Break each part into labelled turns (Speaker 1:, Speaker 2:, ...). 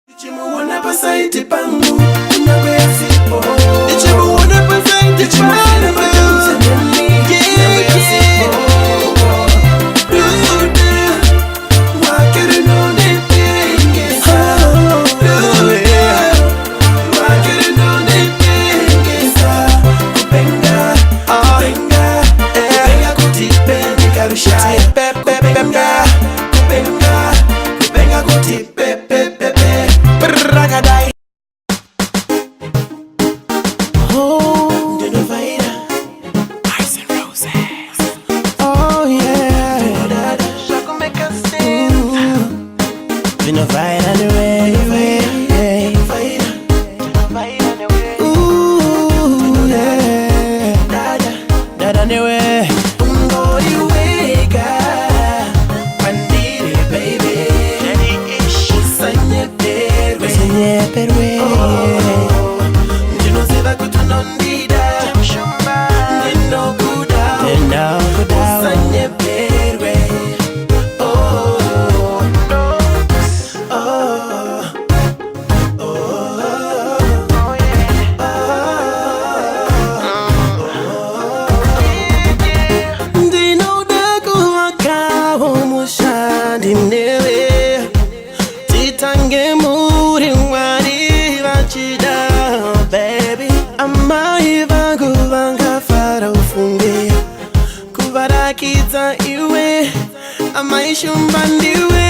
Speaker 1: Nichimuona pasaiti pangu kunyango ya sipo. Nichimuona pasaiti pangu kunyango ya sipo. Wakere no nepengesa. Wakere no nepengesa. Kupenga, kupenga, kupenga kutipe nikarushai. Kupenga, kupenga, kupenga kutipe. Ragadai. Oh, Genovaira, Ice and Roses. Oh yeah, Shaku make us sing. Genovaira the way, ooh yeah, Dada the way. Ungoli weka, pandiri baby. Jenny ish, usanye perwe. Ndino zeva kutunondida Ndino kuda Usanye perwe Ndino daku wakawo mushandi newe Titange muri mwari vachida baby Amai vangu vanga fara ufunge Kuvarakidza iwe Amai shumba ndiwe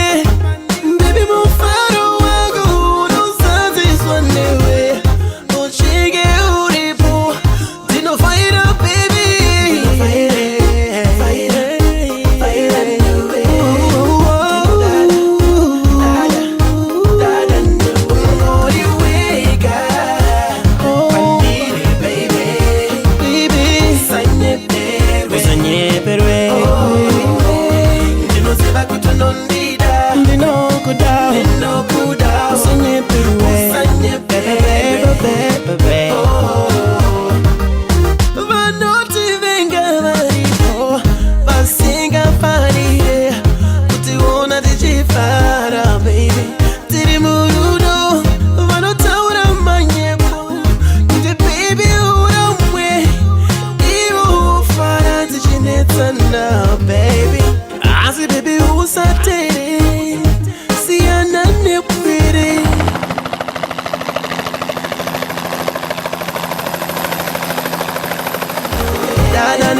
Speaker 1: Baby mufaro wangu unozadziswa newe Uchige uripo Ndinofaira baby Baby, I see baby who's a titty. See I'm not pretty. Dada